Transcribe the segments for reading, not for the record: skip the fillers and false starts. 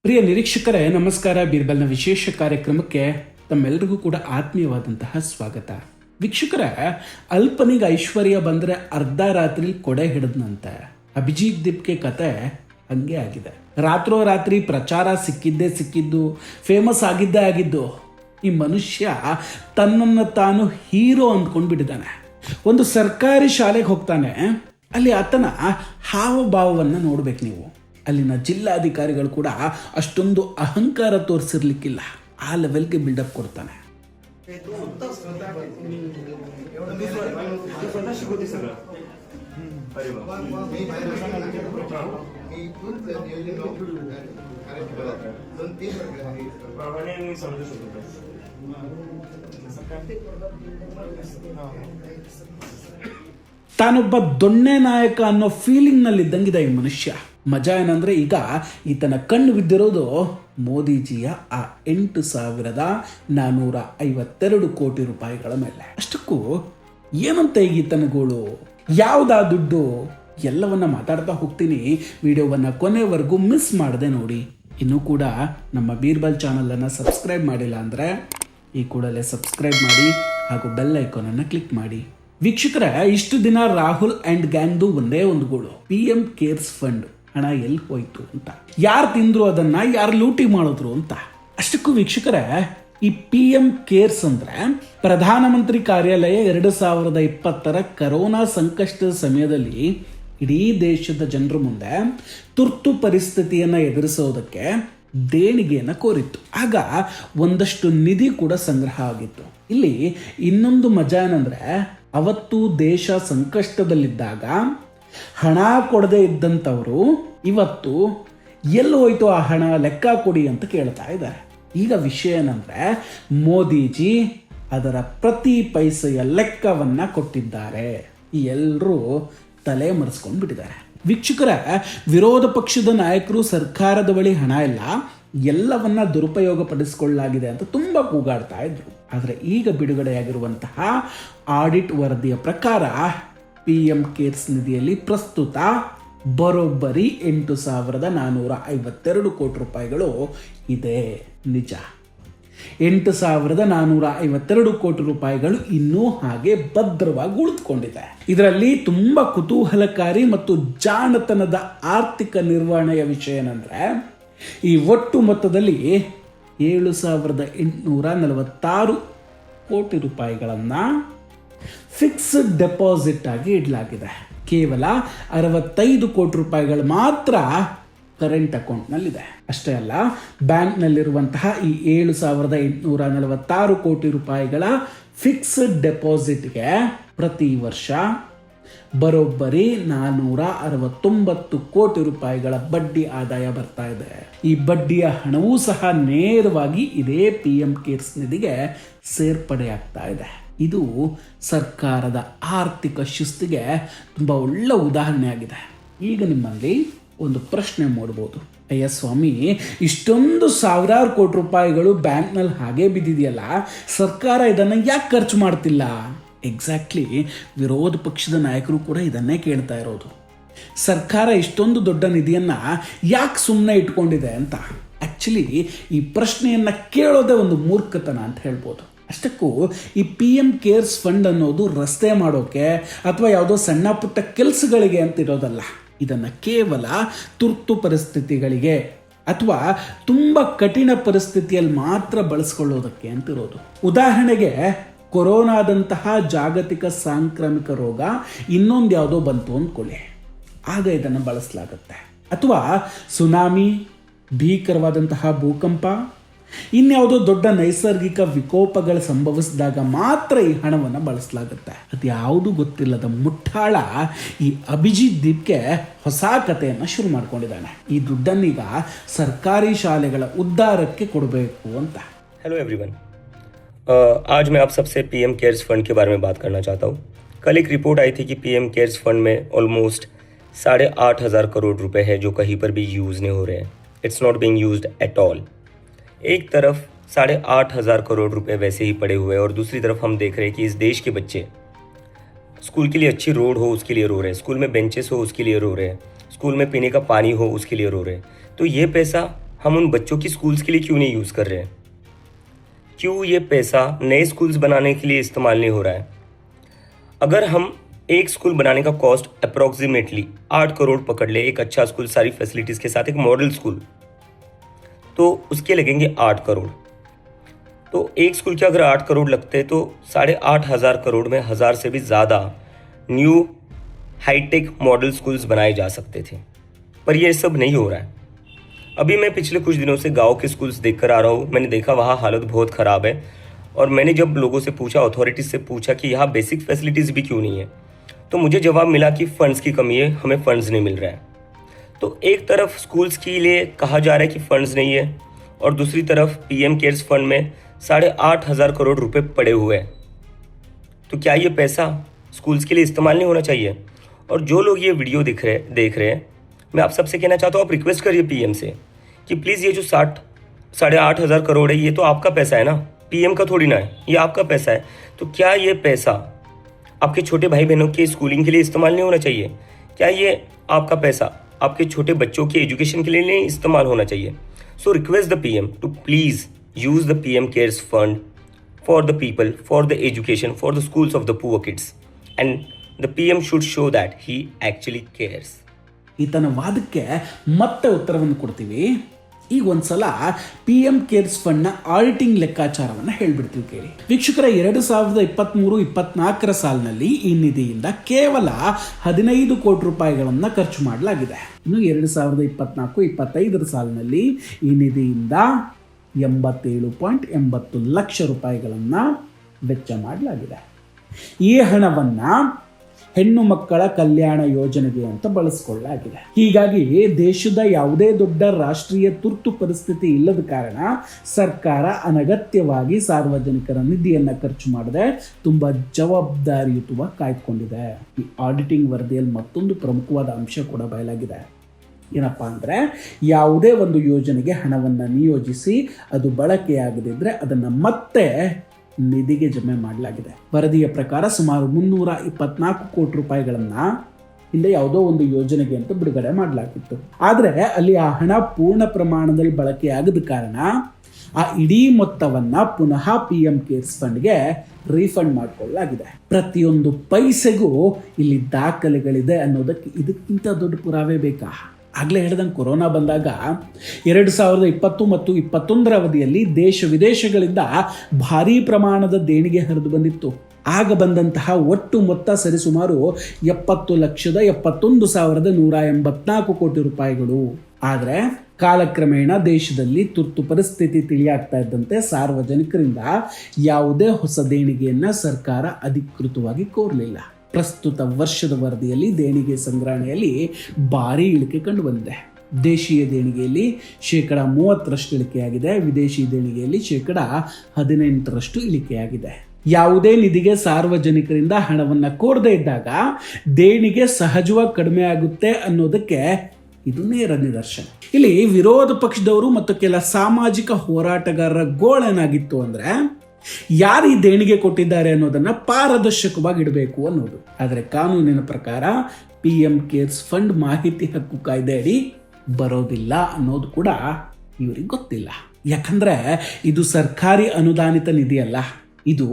ಪ್ರಿಯ ನಿರೀಕ್ಷಕರೇ ನಮಸ್ಕಾರ. ಬೀರ್ಬಲ್ನ ವಿಶೇಷ ಕಾರ್ಯಕ್ರಮಕ್ಕೆ ತಮ್ಮೆಲ್ಲರಿಗೂ ಕೂಡ ಆತ್ಮೀಯವಾದಂತಹ ಸ್ವಾಗತ. ವೀಕ್ಷಕರ, ಅಲ್ಪನಿಗೆ ಐಶ್ವರ್ಯ ಬಂದರೆ ಅರ್ಧ ರಾತ್ರಿ ಕೊಡೆ ಹಿಡಿದ್ನಂತೆ. ಅಭಿಜಿತ್ ದೀಪ್ಗೆ ಕತೆ ಹಂಗೆ ಆಗಿದೆ. ರಾತ್ರೋರಾತ್ರಿ ಪ್ರಚಾರ ಸಿಕ್ಕಿದ್ದು, ಫೇಮಸ್ ಆಗಿದ್ದು. ಈ ಮನುಷ್ಯ ತನ್ನನ್ನು ತಾನು ಹೀರೋ ಅಂದ್ಕೊಂಡು ಬಿಟ್ಟಿದ್ದಾನೆ. ಒಂದು ಸರ್ಕಾರಿ ಶಾಲೆಗೆ ಹೋಗ್ತಾನೆ. ಅಲ್ಲಿ ಆತನ ಹಾವಭಾವವನ್ನು ನೋಡ್ಬೇಕು ನೀವು. ಅಲ್ಲಿನ ಜಿಲ್ಲಾಧಿಕಾರಿಗಳು ಕೂಡ ಅಷ್ಟೊಂದು ಅಹಂಕಾರ ತೋರಿಸಿರ್ಲಿಕ್ಕಿಲ್ಲ. ಆ ಲೆವೆಲ್ಗೆ ಬಿಲ್ಡಪ್ ಕೊಡ್ತಾನೆ. ತಾನೊಬ್ಬ ದೊಣ್ಣೆ ನಾಯಕ ಅನ್ನೋ ಫೀಲಿಂಗ್ ನಲ್ಲಿ ಇದ್ದಂಗಿದೆ ಈ ಮನುಷ್ಯ. ಮಜಾ ಏನಂದ್ರೆ, ಈಗ ಈತನ ಕಣ್ಣು ಬಿದ್ದಿರೋದು ಮೋದಿಜಿಯ ಆ 8,452 ಕೋಟಿ ರೂಪಾಯಿಗಳ ಮೇಲೆ. ಅಷ್ಟಕ್ಕೂ ಏನಂತ ಈಗ ಈತನ ಗೋಳು, ಯಾವುದಾ ದುಡ್ಡು, ಎಲ್ಲವನ್ನ ಮಾತಾಡ್ತಾ ಹೋಗ್ತೀನಿ. ವಿಡಿಯೋವನ್ನ ಕೊನೆವರೆಗೂ ಮಿಸ್ ಮಾಡದೆ ನೋಡಿ. ಇನ್ನೂ ಕೂಡ ನಮ್ಮ ಬೀರ್ಬಲ್ ಚಾನಲನ್ನು ಸಬ್ಸ್ಕ್ರೈಬ್ ಮಾಡಿಲ್ಲ ಅಂದರೆ ಈ ಕೂಡಲೇ ಸಬ್ಸ್ಕ್ರೈಬ್ ಮಾಡಿ ಹಾಗೂ ಬೆಲ್ ಐಕಾನನ್ನು ಕ್ಲಿಕ್ ಮಾಡಿ. ವೀಕ್ಷಕರ, ಇಷ್ಟು ದಿನ ರಾಹುಲ್ ಅಂಡ್ ಗ್ಯಾಂಗ್ದು ಒಂದೇ ಒಂದು ಗೋಳು, PM ಕೇರ್ಸ್ ಫಂಡ್ ಹಣ ಎಲ್ಲಿ ಹೋಯ್ತು ಅಂತ, ಯಾರು ತಿಂದ್ರು ಅದನ್ನ, ಯಾರು ಲೂಟಿ ಮಾಡಿದ್ರು ಅಂತ. ಅಷ್ಟಕ್ಕೂ ವೀಕ್ಷಕರ, ಈ PM ಕೇರ್ಸ್ ಅಂದ್ರೆ ಪ್ರಧಾನಮಂತ್ರಿ ಕಾರ್ಯಾಲಯ 2020 ಕರೋನಾ ಸಂಕಷ್ಟದ ಸಮಯದಲ್ಲಿ ಇಡೀ ದೇಶದ ಜನರ ಮುಂದೆ ತುರ್ತು ಪರಿಸ್ಥಿತಿಯನ್ನ ಎದುರಿಸೋದಕ್ಕೆ ದೇಣಿಗೆಯನ್ನು ಕೋರಿತ್ತು. ಆಗ ಒಂದಷ್ಟು ನಿಧಿ ಕೂಡ ಸಂಗ್ರಹ ಆಗಿತ್ತು. ಇಲ್ಲಿ ಇನ್ನೊಂದು ಮಜಾ ಏನಂದ್ರೆ, ಅವತ್ತು ದೇಶ ಸಂಕಷ್ಟದಲ್ಲಿದ್ದಾಗ ಹಣ ಕೊಡದೇ ಇದ್ದಂಥವರು ಇವತ್ತು ಎಲ್ಲಿ ಹೋಯ್ತು ಆ ಹಣ, ಲೆಕ್ಕ ಕೊಡಿ ಅಂತ ಕೇಳ್ತಾ ಇದ್ದಾರೆ. ಈಗ ವಿಷಯ ಏನಂದ್ರೆ, ಮೋದಿಜಿ ಅದರ ಪ್ರತಿ ಪೈಸೆಯ ಲೆಕ್ಕವನ್ನ ಕೊಟ್ಟಿದ್ದಾರೆ. ಎಲ್ಲರೂ ತಲೆ ಮರೆಸ್ಕೊಂಡು ಬಿಟ್ಟಿದ್ದಾರೆ. ವೀಕ್ಷಕರ, ವಿರೋಧ ಪಕ್ಷದ ನಾಯಕರು ಸರ್ಕಾರದ ಬಳಿ ಹಣ ಇಲ್ಲ, ಎಲ್ಲವನ್ನ ದುರುಪಯೋಗ ಪಡಿಸಿಕೊಳ್ಳಲಾಗಿದೆ ಅಂತ ತುಂಬಾ ಕೂಗಾಡ್ತಾ ಇದ್ರು. ಆದರೆ ಈಗ ಬಿಡುಗಡೆಯಾಗಿರುವಂತಹ ಆಡಿಟ್ ವರದಿಯ ಪ್ರಕಾರ PM ಕೇರ್ಸ್ ನಿಧಿಯಲ್ಲಿ ಪ್ರಸ್ತುತ ಬರೋಬ್ಬರಿ 8,452 ಕೋಟಿ ರೂಪಾಯಿಗಳು ಇದೆ. ನಿಜ, 8,452 ಕೋಟಿ ರೂಪಾಯಿಗಳು ಇನ್ನೂ ಹಾಗೆ ಭದ್ರವಾಗಿ ಉಳಿದುಕೊಂಡಿದೆ. ಇದರಲ್ಲಿ ತುಂಬಾ ಕುತೂಹಲಕಾರಿ ಮತ್ತು ಜಾಣತನದ ಆರ್ಥಿಕ ನಿರ್ವಹಣೆಯ ವಿಷಯ ಏನಂದ್ರೆ, ಈ ಒಟ್ಟು ಮೊತ್ತದಲ್ಲಿ 7,846 ಕೋಟಿ ರೂಪಾಯಿಗಳನ್ನ ಫಿಕ್ಸ್ಡ್ ಡೆಪಾಸಿಟ್ ಆಗಿ ಇಡಲಾಗಿದೆ. ಕೇವಲ 65 ಕೋಟಿ ರೂಪಾಯಿಗಳು ಮಾತ್ರ ಕರೆಂಟ್ ಅಕೌಂಟ್ನಲ್ಲಿದೆ. ಅಷ್ಟೇ ಅಲ್ಲ, ಬ್ಯಾಂಕ್ನಲ್ಲಿರುವಂತಹ ಈ 7,846 ಕೋಟಿ ರೂಪಾಯಿಗಳ ಫಿಕ್ಸ್ಡ್ ಡೆಪಾಸಿಟ್ಗೆ ಪ್ರತಿ ವರ್ಷ ಬರೋಬ್ಬರಿ 469 ಕೋಟಿ ರೂಪಾಯಿಗಳ ಬಡ್ಡಿ ಆದಾಯ ಬರ್ತಾ ಇದೆ. ಈ ಬಡ್ಡಿಯ ಹಣವೂ ಸಹ ನೇರವಾಗಿ ಇದೇ PM ಕೇರ್ಸ್ ನಿಧಿಗೆ ಸೇರ್ಪಡೆಯಾಗ್ತಾ ಇದೆ. ಇದು ಸರ್ಕಾರದ ಆರ್ಥಿಕ ಶಿಸ್ತಿಗೆ ತುಂಬ ಒಳ್ಳೆ ಉದಾಹರಣೆ ಆಗಿದೆ. ಈಗ ನಿಮ್ಮಲ್ಲಿ ಒಂದು ಪ್ರಶ್ನೆ ಮೂಡಬಹುದು, ಅಯ್ಯ ಸ್ವಾಮಿ, ಇಷ್ಟೊಂದು ಸಾವಿರಾರು ಕೋಟಿ ರೂಪಾಯಿಗಳು ಬ್ಯಾಂಕ್ನಲ್ಲಿ ಹಾಗೆ ಬಿದ್ದಿದೆಯಲ್ಲ, ಸರ್ಕಾರ ಇದನ್ನು ಯಾಕೆ ಖರ್ಚು ಮಾಡ್ತಿಲ್ಲ? ಎಕ್ಸಾಕ್ಟ್ಲಿ, ವಿರೋಧ ಪಕ್ಷದ ನಾಯಕರು ಕೂಡ ಇದನ್ನೇ ಕೇಳ್ತಾ ಇರೋದು. ಸರ್ಕಾರ ಇಷ್ಟೊಂದು ದೊಡ್ಡ ನಿಧಿಯನ್ನ ಯಾಕೆ ಸುಮ್ಮನೆ ಇಟ್ಕೊಂಡಿದೆ ಅಂತ. ಆಕ್ಚುಲಿ ಈ ಪ್ರಶ್ನೆಯನ್ನ ಕೇಳೋದೇ ಒಂದು ಮೂರ್ಖತನ ಅಂತ ಹೇಳ್ಬೋದು. ಅಷ್ಟಕ್ಕೂ ಈ PM ಕೇರ್ಸ್ ಫಂಡ್ ಅನ್ನೋದು ರಸ್ತೆ ಮಾಡೋಕೆ ಅಥವಾ ಯಾವುದೋ ಸಣ್ಣ ಪುಟ್ಟ ಕೆಲಸಗಳಿಗೆ ಅಂತ ಇರೋದಲ್ಲ. ಇದನ್ನು ಕೇವಲ ತುರ್ತು ಪರಿಸ್ಥಿತಿಗಳಿಗೆ ಅಥವಾ ತುಂಬ ಕಠಿಣ ಪರಿಸ್ಥಿತಿಯಲ್ಲಿ ಮಾತ್ರ ಬಳಸ್ಕೊಳ್ಳೋದಕ್ಕೆ ಅಂತಿರೋದು. ಉದಾಹರಣೆಗೆ, ಕೊರೋನಾದಂತಹ ಜಾಗತಿಕ ಸಾಂಕ್ರಾಮಿಕ ರೋಗ ಇನ್ನೊಂದು ಯಾವುದೋ ಬಂತು ಅಂದ್ಕೊಳ್ಳಿ, ಆಗ ಇದನ್ನು ಬಳಸಲಾಗುತ್ತೆ. ಅಥವಾ ಸುನಾಮಿ, ಭೀಕರವಾದಂತಹ ಭೂಕಂಪ, ಇನ್ಯಾವುದೋ ದೊಡ್ಡ ನೈಸರ್ಗಿಕ ವಿಕೋಪಗಳು ಸಂಭವಿಸಿದಾಗ ಮಾತ್ರ ಈ ಹಣವನ್ನು ಬಳಸಲಾಗುತ್ತೆ. ಅದು ಯಾವುದು ಗೊತ್ತಿಲ್ಲದ ಮುಟ್ಟಾಳ ಈ ಅಭಿಜಿತ್ ದೀಪ್ಗೆ ಹೊಸ ಕಥೆಯನ್ನು ಶುರು ಮಾಡ್ಕೊಂಡಿದ್ದಾನೆ. ಈ ದುಡ್ಡನ್ನೀಗ ಸರ್ಕಾರಿ ಶಾಲೆಗಳ ಉದ್ಧಾರಕ್ಕೆ ಕೊಡಬೇಕು ಅಂತ. हेलो एवरीवन, आज मैं आप सबसे PM केयर्स फंड के बारे में बात करना चाहता हूँ। कल एक रिपोर्ट आई थी कि PM केयर्स फंड में ऑलमोस्ट 8,500 करोड़ रुपए है जो कहीं पर भी यूज़ नहीं हो रहे हैं. It's not being used at all. एक तरफ 8,500 करोड़ रुपए वैसे ही पड़े हुए हैं और दूसरी तरफ हम देख रहे हैं कि इस देश के बच्चे स्कूल के लिए अच्छी रोड हो उसके लिए रो रहे हैं, स्कूल में बेंचेस हो उसके लिए रो रहे हैं, स्कूल में पीने का पानी हो उसके लिए रो रहे हैं। तो ये पैसा हम उन बच्चों की स्कूल्स के लिए क्यों नहीं यूज़ कर रहे हैं? क्यों ये पैसा नए स्कूल्स बनाने के लिए इस्तेमाल नहीं हो रहा है? अगर हम एक स्कूल बनाने का कॉस्ट अप्रॉक्सीमेटली 8 करोड़ पकड़ ले, एक अच्छा स्कूल सारी फैसिलिटीज़ के साथ, एक मॉडल स्कूल, तो उसके लगेंगे 8 करोड़। तो एक स्कूल के अगर 8 करोड़ लगते हैं तो 8,500 करोड़ में 1000 से भी ज़्यादा न्यू हाईटेक मॉडल स्कूल्स बनाए जा सकते थे। पर ये सब नहीं हो रहा है। अभी मैं पिछले कुछ दिनों से गांव के स्कूल्स देखकर आ रहा हूँ। मैंने देखा वहाँ हालत बहुत ख़राब है। और मैंने जब लोगों से पूछा, अथॉरिटीज़ से पूछा कि यहाँ बेसिक फैसिलिटीज़ भी क्यों नहीं है, तो मुझे जवाब मिला कि फ़ंड्स की कमी है, हमें फ़ंड्स नहीं मिल रहा है। तो एक तरफ स्कूल्स के लिए कहा जा रहा है कि फ़ंड्स नहीं है और दूसरी तरफ पीएम केयर्स फंड में 8,500 करोड़ रुपए पड़े हुए हैं। तो क्या ये पैसा स्कूल्स के लिए इस्तेमाल नहीं होना चाहिए? और जो लोग ये वीडियो देख रहे हैं, मैं आप सबसे कहना चाहता हूँ, आप रिक्वेस्ट करिए पीएम से कि प्लीज़ ये जो 8,500 करोड़ है, ये तो आपका पैसा है ना, पीएम का थोड़ी ना है, ये आपका पैसा है। तो क्या ये पैसा आपके छोटे भाई बहनों के स्कूलिंग के लिए इस्तेमाल नहीं होना चाहिए? क्या ये आपका पैसा आपके छोटे बच्चों के एजुकेशन के लिए नहीं इस्तेमाल होना चाहिए? So request the PM to please use the PM Cares Fund for the people, for the education, for the schools of the poor kids. And the PM should show that he actually cares. ಈತನ ವಾದಕ್ಕೆ ಮತ್ತೆ ಉತ್ತರವನ್ನು ಕೊಡ್ತೀವಿ. ಈಗ ಒಂದ್ಸಲ PM CARES ಫಂಡ್ನ auditing ಲೆಕ್ಕಾಚಾರವನ್ನು ಹೇಳ್ಬಿಡ್ತೀವಿ ಕೇಳಿ. ವೀಕ್ಷಕರ, 2023-24 ಸಾಲಿನಲ್ಲಿ ಈ ನಿಧಿಯಿಂದ ಕೇವಲ 15 ಕೋಟಿ ರೂಪಾಯಿಗಳನ್ನು ಖರ್ಚು ಮಾಡಲಾಗಿದೆ. ಇನ್ನು 2024-25 ಸಾಲಿನಲ್ಲಿ ಈ ನಿಧಿಯಿಂದ 87.80 ಲಕ್ಷ ರೂಪಾಯಿಗಳನ್ನು ವೆಚ್ಚ ಮಾಡಲಾಗಿದೆ. ಈ ಹಣವನ್ನು ಹೆಣ್ಣು ಮಕ್ಕಳ ಕಲ್ಯಾಣ ಯೋಜನೆಗೆ ಅಂತ ಬಳಸಿಕೊಳ್ಳಲಾಗಿದೆ. ಹೀಗಾಗಿ ದೇಶದ ಯಾವುದೇ ದೊಡ್ಡ ರಾಷ್ಟ್ರೀಯ ತುರ್ತು ಪರಿಸ್ಥಿತಿ ಇಲ್ಲದ ಕಾರಣ ಸರ್ಕಾರ ಅನಗತ್ಯವಾಗಿ ಸಾರ್ವಜನಿಕರ ನಿಧಿಯನ್ನು ಖರ್ಚು ಮಾಡದೆ ತುಂಬಾ ಜವಾಬ್ದಾರಿಯುತವಾಗಿ ಕಾಯ್ದುಕೊಂಡಿದೆ. ಈ ಆಡಿಟಿಂಗ್ ವರದಿಯಲ್ಲಿ ಮತ್ತೊಂದು ಪ್ರಮುಖವಾದ ಅಂಶ ಕೂಡ ಬಯಲಾಗಿದೆ. ಏನಪ್ಪ ಅಂದರೆ, ಯಾವುದೇ ಒಂದು ಯೋಜನೆಗೆ ಹಣವನ್ನು ನಿಯೋಜಿಸಿ ಅದು ಬಳಕೆಯಾಗದಿದ್ದರೆ ಅದನ್ನು ಮತ್ತೆ ನಿಧಿಗೆ ಜಮೆ ಮಾಡಲಾಗಿದೆ. ವರದಿಯ ಪ್ರಕಾರ ಸುಮಾರು 324 ಕೋಟಿ ರೂಪಾಯಿಗಳನ್ನು ಹಿಂದೆ ಯಾವುದೋ ಒಂದು ಯೋಜನೆಗೆ ಅಂತ ಬಿಡುಗಡೆ ಮಾಡಲಾಗಿತ್ತು. ಆದರೆ ಅಲ್ಲಿ ಆ ಹಣ ಪೂರ್ಣ ಪ್ರಮಾಣದಲ್ಲಿ ಬಳಕೆಯಾಗದ ಕಾರಣ ಆ ಇಡೀ ಮೊತ್ತವನ್ನು ಪುನಃ PM ಕೇರ್ಸ್ ಫಂಡ್ಗೆ ರೀಫಂಡ್ ಮಾಡಿಕೊಳ್ಳಲಾಗಿದೆ. ಪ್ರತಿಯೊಂದು ಪೈಸೆಗೂ ಇಲ್ಲಿ ದಾಖಲೆಗಳಿದೆ ಅನ್ನೋದಕ್ಕೆ ಇದಕ್ಕಿಂತ ದೊಡ್ಡ ಪುರಾವೆ ಬೇಕಾ? ಆಗಲೇ ಹೇಳ್ದಂಗೆ ಕೊರೋನಾ ಬಂದಾಗ 2020 ಮತ್ತು 2021 ಅವಧಿಯಲ್ಲಿ ದೇಶ ವಿದೇಶಗಳಿಂದ ಭಾರೀ ಪ್ರಮಾಣದ ದೇಣಿಗೆ ಹರಿದು ಬಂದಿತ್ತು. ಆಗ ಬಂದಂತಹ ಒಟ್ಟು ಮೊತ್ತ ಸರಿಸುಮಾರು 70,71,184 ಕೋಟಿ ರೂಪಾಯಿಗಳು. ಆದರೆ ಕಾಲಕ್ರಮೇಣ ದೇಶದಲ್ಲಿ ತುರ್ತು ಪರಿಸ್ಥಿತಿ ತಿಳಿಯಾಗ್ತಾ ಇದ್ದಂತೆ ಸಾರ್ವಜನಿಕರಿಂದ ಯಾವುದೇ ಹೊಸ ದೇಣಿಗೆಯನ್ನು ಸರ್ಕಾರ ಅಧಿಕೃತವಾಗಿ ಕೋರಲಿಲ್ಲ. ಪ್ರಸ್ತುತ ವರ್ಷದ ವರದಿಯಲ್ಲಿ ದೇಣಿಗೆ ಸಂಗ್ರಹಣೆಯಲ್ಲಿ ಭಾರೀ ಇಳಿಕೆ ಕಂಡು ಬಂದಿದೆ. ದೇಶೀಯ ದೇಣಿಗೆಯಲ್ಲಿ 30% ಇಳಿಕೆಯಾಗಿದೆ. ವಿದೇಶಿ ದೇಣಿಗೆಯಲ್ಲಿ 18% ಇಳಿಕೆಯಾಗಿದೆ. ಯಾವುದೇ ನಿಧಿಗೆ ಸಾರ್ವಜನಿಕರಿಂದ ಹಣವನ್ನು ಕೋರದೇ ಇದ್ದಾಗ ದೇಣಿಗೆ ಸಹಜವಾಗಿ ಕಡಿಮೆ ಆಗುತ್ತೆ ಅನ್ನೋದಕ್ಕೆ ಇದು ನೇರ ನಿದರ್ಶನ. ಇಲ್ಲಿ ವಿರೋಧ ಪಕ್ಷದವರು ಮತ್ತು ಕೆಲ ಸಾಮಾಜಿಕ ಹೋರಾಟಗಾರರ ಗೋಳೇನಾಗಿತ್ತು ಅಂದರೆ, ಯಾರು ಈ ದೇಣಿಗೆ ಕೊಟ್ಟಿದ್ದಾರೆ ಅನ್ನೋದನ್ನು ಪಾರದರ್ಶಕವಾಗಿ ಇಡಬೇಕು ಅನ್ನೋದು. ಆದರೆ ಕಾನೂನಿನ ಪ್ರಕಾರ PM ಕೇರ್ಸ್ ಫಂಡ್ ಮಾಹಿತಿ ಹಕ್ಕು ಕಾಯ್ದೆ ಅಡಿ ಬರೋದಿಲ್ಲ ಅನ್ನೋದು ಕೂಡ ಇವರಿಗೆ ಗೊತ್ತಿಲ್ಲ. ಯಾಕಂದರೆ ಇದು ಸರ್ಕಾರಿ ಅನುದಾನಿತ ನಿಧಿ ಅಲ್ಲ. ಇದು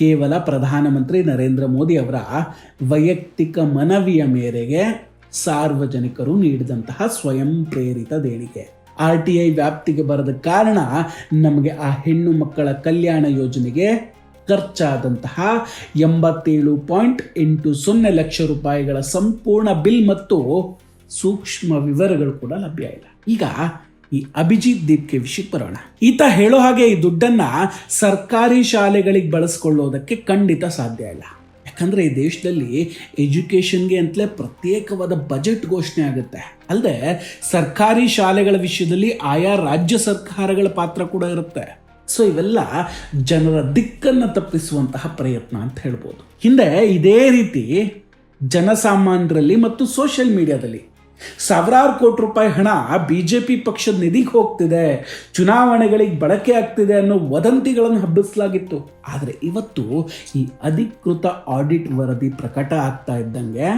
ಕೇವಲ ಪ್ರಧಾನಮಂತ್ರಿ ನರೇಂದ್ರ ಮೋದಿ ಅವರ ವೈಯಕ್ತಿಕ ಮನವಿಯ ಮೇರೆಗೆ ಸಾರ್ವಜನಿಕರು ನೀಡಿದಂತಹ ಸ್ವಯಂ ಪ್ರೇರಿತ ದೇಣಿಗೆ. RTI ವ್ಯಾಪ್ತಿಗೆ ಬರದ ಕಾರಣ ನಮಗೆ ಆ ಹೆಣ್ಣು ಮಕ್ಕಳ ಕಲ್ಯಾಣ ಯೋಜನೆಗೆ ಖರ್ಚಾದಂತಹ 87.80 ಲಕ್ಷ ರೂಪಾಯಿಗಳ ಸಂಪೂರ್ಣ ಬಿಲ್ ಮತ್ತು ಸೂಕ್ಷ್ಮ ವಿವರಗಳು ಕೂಡ ಲಭ್ಯ ಇಲ್ಲ. ಈಗ ಈ ಅಭಿಜಿತ್ ದೀಪ್ಗೆ ವಿಷಯಕ್ಕೆ ಬರೋಣ. ಈತ ಹೇಳೋ ಹಾಗೆ ಈ ದುಡ್ಡನ್ನು ಸರ್ಕಾರಿ ಶಾಲೆಗಳಿಗೆ ಬಳಸ್ಕೊಳ್ಳೋದಕ್ಕೆ ಖಂಡಿತ ಸಾಧ್ಯ ಇಲ್ಲ. ಯಾಕಂದರೆ ಈ ದೇಶದಲ್ಲಿ ಎಜುಕೇಷನ್ಗೆ ಅಂತಲೇ ಪ್ರತ್ಯೇಕವಾದ ಬಜೆಟ್ ಘೋಷಣೆ ಆಗುತ್ತೆ. ಅಲ್ಲದೆ ಸರ್ಕಾರಿ ಶಾಲೆಗಳ ವಿಷಯದಲ್ಲಿ ಆಯಾ ರಾಜ್ಯ ಸರ್ಕಾರಗಳ ಪಾತ್ರ ಕೂಡ ಇರುತ್ತೆ. ಸೊ ಇವೆಲ್ಲ ಜನರ ದಿಕ್ಕನ್ನು ತಪ್ಪಿಸುವಂತಹ ಪ್ರಯತ್ನ ಅಂತ ಹೇಳ್ಬೋದು. ಹಿಂದೆ ಇದೇ ರೀತಿ ಜನಸಾಮಾನ್ಯರಲ್ಲಿ ಮತ್ತು ಸೋಷಿಯಲ್ ಮೀಡಿಯಾದಲ್ಲಿ ಸಾವಿರಾರು ಕೋಟಿ ರೂಪಾಯಿ ಹಣ ಬಿಜೆಪಿ ಪಕ್ಷದ ನಿಧಿಗೆ ಹೋಗ್ತಿದೆ, ಚುನಾವಣೆಗಳಿಗೆ ಬಳಕೆ ಆಗ್ತಿದೆ ಅನ್ನೋ ವದಂತಿಗಳನ್ನು ಹಬ್ಬಿಸಲಾಗಿತ್ತು. ಆದರೆ ಇವತ್ತು ಈ ಅಧಿಕೃತ ಆಡಿಟ್ ವರದಿ ಪ್ರಕಟ ಆಗ್ತಾ ಇದ್ದಂಗೆ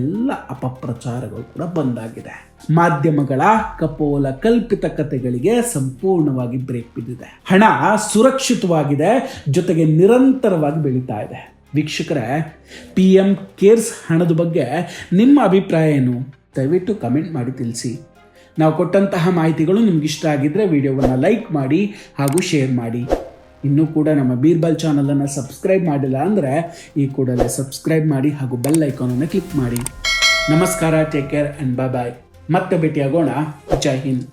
ಎಲ್ಲ ಅಪಪ್ರಚಾರಗಳು ಕೂಡ ಬಂದಾಗಿದೆ. ಮಾಧ್ಯಮಗಳ ಕಪೋಲ ಕಲ್ಪಿತ ಕಥೆಗಳಿಗೆ ಸಂಪೂರ್ಣವಾಗಿ ಬ್ರೇಕ್ ಬಿದ್ದಿದೆ. ಹಣ ಸುರಕ್ಷಿತವಾಗಿದೆ, ಜೊತೆಗೆ ನಿರಂತರವಾಗಿ ಬೆಳೀತಾ ಇದೆ. ವೀಕ್ಷಕರೇ, PM ಕೇರ್ಸ್ ಹಣದ ಬಗ್ಗೆ ನಿಮ್ಮ ಅಭಿಪ್ರಾಯ ಏನು? ದಯವಿಟ್ಟು ಕಮೆಂಟ್ ಮಾಡಿ ತಿಳಿಸಿ. ನಾವು ಕೊಟ್ಟಂತಹ ಮಾಹಿತಿಗಳು ನಿಮ್ಗೆ ಇಷ್ಟ ಆಗಿದ್ದರೆ ವಿಡಿಯೋವನ್ನು ಲೈಕ್ ಮಾಡಿ ಹಾಗೂ ಶೇರ್ ಮಾಡಿ. ಇನ್ನೂ ಕೂಡ ನಮ್ಮ ಬೀರ್ಬಲ್ ಚಾನಲನ್ನು ಸಬ್ಸ್ಕ್ರೈಬ್ ಮಾಡಿಲ್ಲ ಅಂದರೆ ಈ ಕೂಡಲೇ ಸಬ್ಸ್ಕ್ರೈಬ್ ಮಾಡಿ ಹಾಗೂ ಬೆಲ್ ಐಕಾನನ್ನು ಕ್ಲಿಕ್ ಮಾಡಿ. ನಮಸ್ಕಾರ, ಟೇಕ್ ಕೇರ್ ಆ್ಯಂಡ್ ಬಾಯ್. ಮತ್ತೆ ಭೇಟಿಯಾಗೋಣ. ಜೈ ಹಿಂದ್.